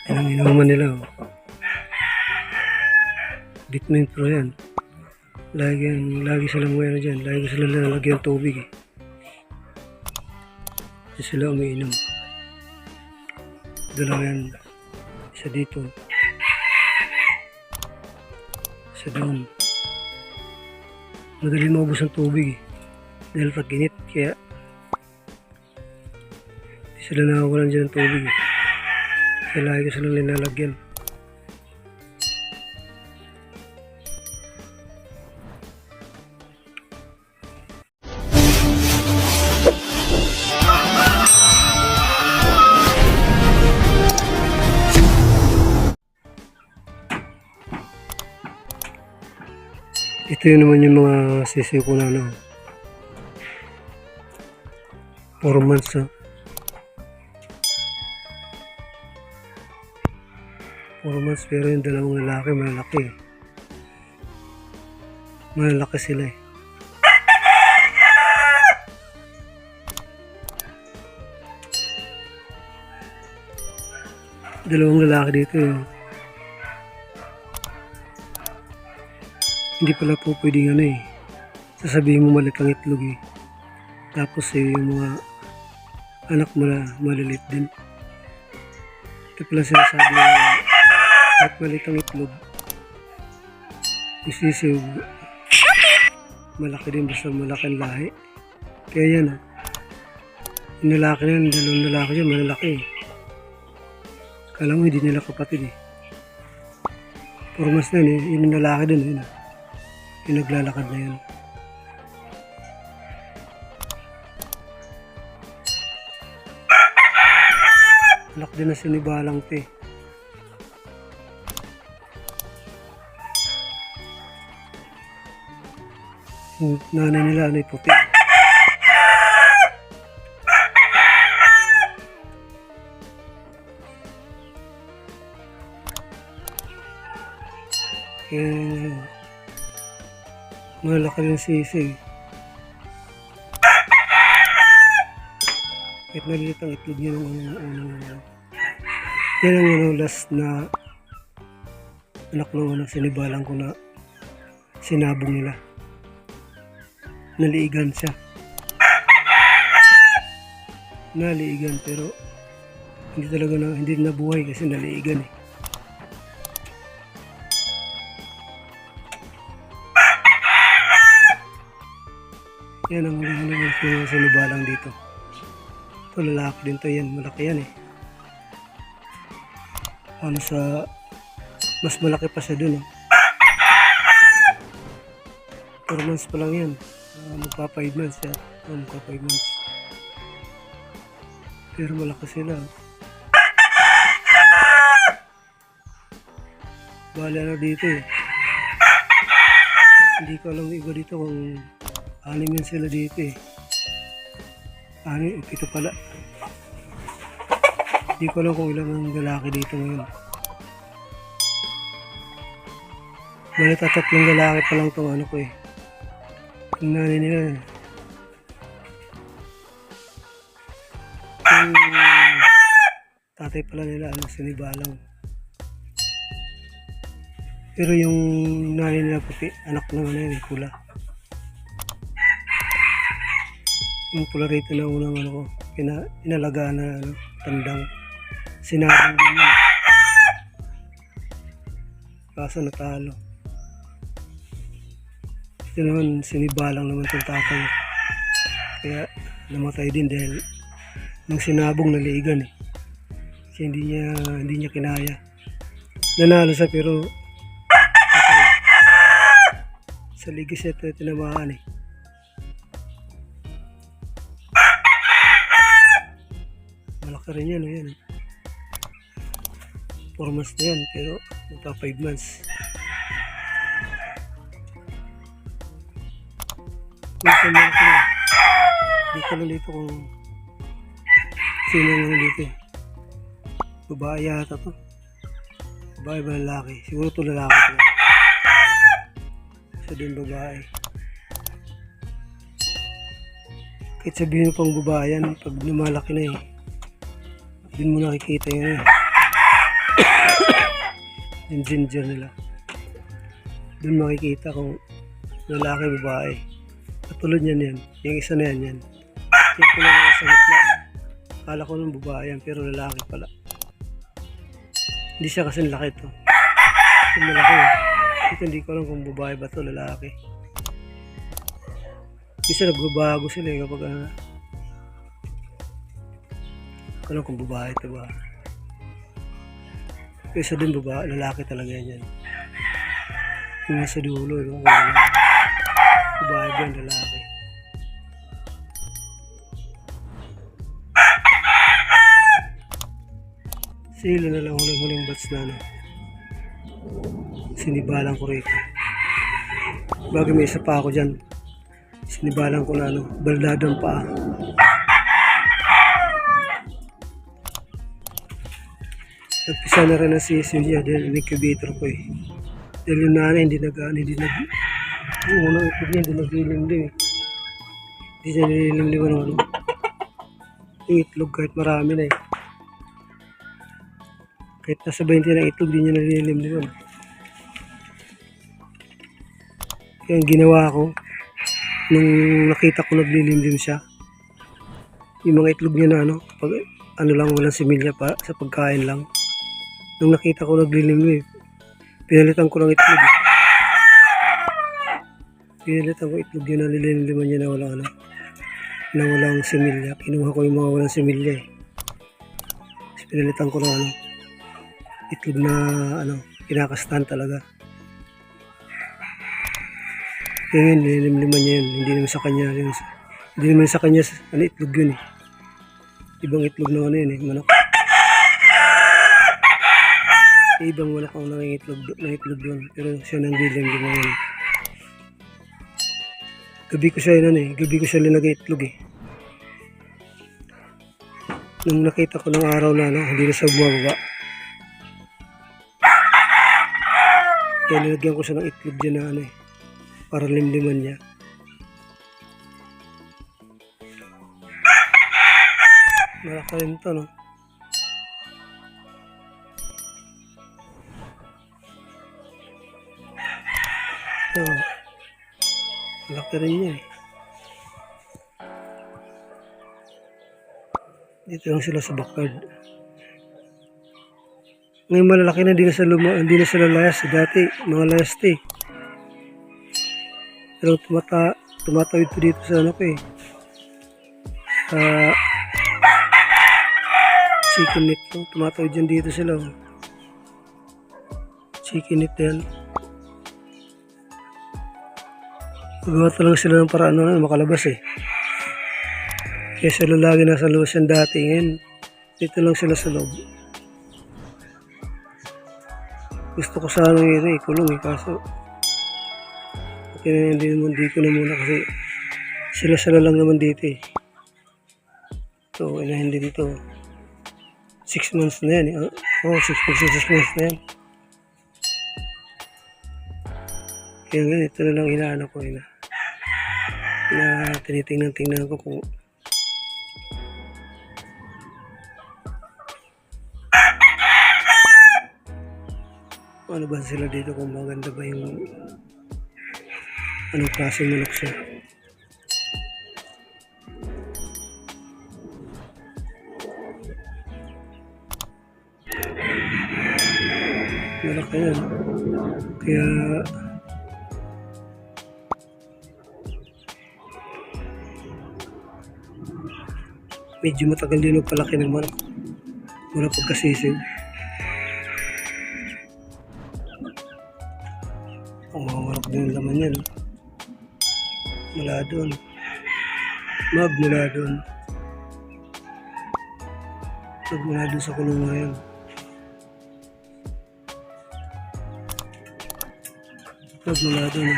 Yan ang inuman nila. Oh. Bitmin Pro yan. Lagi silang mayroon dyan. Lagi silang lalagyan tubig eh. Kasi sila umiinom. Dalawa yan. Isa dito. Isa doon. Madali maubos ang tubig eh. Dahil pag init. Kaya hindi sila nakawalan dyan ng tubig eh. Kaya lagi silang linalagyan. Ito yun naman yung mga sisiw ko na 4 months na. 4 months pero yung dalawang lalaki malalaki. Malalaki sila eh. Dalawang lalaki dito eh. Hindi pala po pwedeng sasabihin mo malit ang itlog eh. Tapos yung mga anak mo na malilit din. Ito pala sinasabi na kahit malit ang itlog, yung sisiw malaki din basta malaki ang lahi. Kaya yan yung lalaki na yan, dalawang lalaki dyan malalaki eh. Kala mo hindi nila kapatid eh. 4 months na yun eh, yun yung lalaki din yun. Yung naglalakad na yan. Anak din na sinibalang te. Yung nanay nila ay puti. Malaki rin sisig. Kahit maliit ang itlog niya yan ang last na anak ng sinibalang ko na sinabong nila. Naliigan siya. Naliigan pero hindi nabuhay kasi naliigan eh. Yan ang mga sinibalang dito. Ito lalaki din to yan. Malaki yan eh. Mas malaki pa siya dun. 4 months pa lang yan. Magpa 5 months yan. Magpa 5 months. Pero malaki sila. Bahala na dito eh. Hindi ko alam iba dito kung 6 yan sila dito eh. 7 pala. Hindi ko alam kung ilang ang lalaki dito ngayon. Bali 3 lalaki pa lang itong ko eh. Yung nanay nila. Yung tatay pala nila sinibalang. Pero yung nanay nila puti, anak naman yun pula. Yung pula rito na unang ko, inalaga na tandang. Sinabing din yun. Kaso natalo. Ito naman, sinibalang naman itong tatay. Kaya namatay din dahil nang sinabong naliigan eh. Kasi hindi niya kinaya. Nanalo siya pero patay. Sa ligis siya tinamaan eh. Malaki rin yan, yan. 4 months na yan, pero magpa 5 months. Minsan lang ko na. Hindi ko lang dito kung sino lang dito eh. Babae yata to. Babae ba lalaki? Siguro to lalaki to. Isa din babae. Kahit sabihin mo pang babae yan, pag lumalaki na eh. Hindi mo nakikita yun eh. yung ginger nila. Doon makikita kung lalaki, babae. Katulad yan yan. Yung isa na yan yan. Yung pula na sa gitna. Akala ko nung babae yan pero lalaki pala. Hindi siya kasi laki to. Ito malaki. Ito hindi ko alam kung babae ba to, lalaki. Kasi nagbabago sila kapag alam kung babae ito ba. Yung isa din babae, lalaki talaga yan. Yung nasa dulo, yung babae ba yung lalaki. Sila na lang huling batch na sinibalan ko rito. Bagay may isa pa ako dyan. Sinibalan ko na baldadong paa. Nagpisa na rin ang sisilya dahil incubator ko eh. Dahil yung nanay hindi yung unang itlog niya hindi naglilimlim eh. Hindi siya nililimlim yung itlog kahit marami na eh. Kahit nasa 20 ng itlog hindi niya nililimlim. Kaya ang ginawa ko nung nakita ko naglilimlim siya, yung mga itlog niya na pag lang walang similya pa sa pagkain lang. Nung nakita ko naglilimlim, pinalitan ko ng itlog. Pinalitan ko itlog yun na nililimliman niya na walang similya. Kinuha ko yung mga walang similya eh. Tapos pinalitan ko ng itlog na kinakastan talaga. Kaya yun, nililimliman niya yun. Hindi naman sa kanya itlog yun eh. Ibang itlog na yun eh, manok. Ibang manok ang nangingitlog doon. Pero siya nang lilimliman yun. Gabi ko siya linagay itlog eh. Nung nakita ko ng araw na hindi na siya bumababa. Kaya nilagyan ko siya ng itlog dyan na para limliman niya. Malaki rin ito malaki rin niya eh. Dito lang sila sa backyard. Ngayon malalaki na, hindi na sila layas. Dati mga layas eh. Pero tumatawid ko dito sa chicken net ko. Tumatawid dyan dito sila. Chicken net yan. Magawa talaga sila ng paraan makalabas eh. Kaya sila lagi nasa loob yan dati. Ngayon, dito lang sila sa loob. Gusto ko sana ikulong eh. Kaso, okay na hindi ko na muna kasi sila lang naman dito eh. So, hindi dito. 6 months na yan. 6 months na yan. Kaya nga, ito na lang inaano ko na tinitingnan ko kung ano ba sila dito, kung maganda ba yung anong klaseng manok siya. Malaki yan. Kaya medyo matagal din ang palaki ng manok mula pagkasisig. Ang mga manok din ang laman yan. Mula doon. Magmula doon sa kulungan yan. Magmula doon.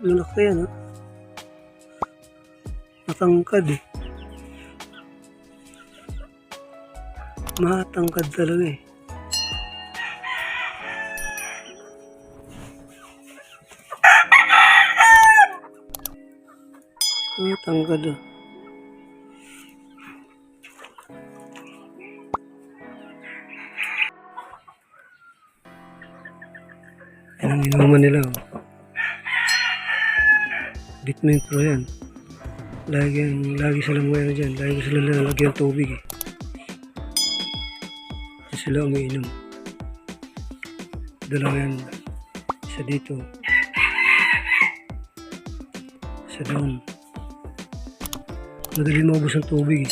Lalaki yan matangkad eh. Matangkad talaga eh. Tangkad ah. Yan ang inuman nila oh. Bitment pro yan. Lagi silang may ano dyan. Lagi silang lalagyan tubig eh. Kasi sila umiinom. Dalawa yan. Isa dito. Isa doon. Madali maubos ang tubig eh.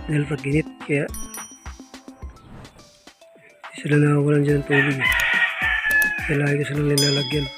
Dahil pag init. Kaya hindi sila nakawalan dyan ng tubig eh. Kaya lagi silang nilalagyan.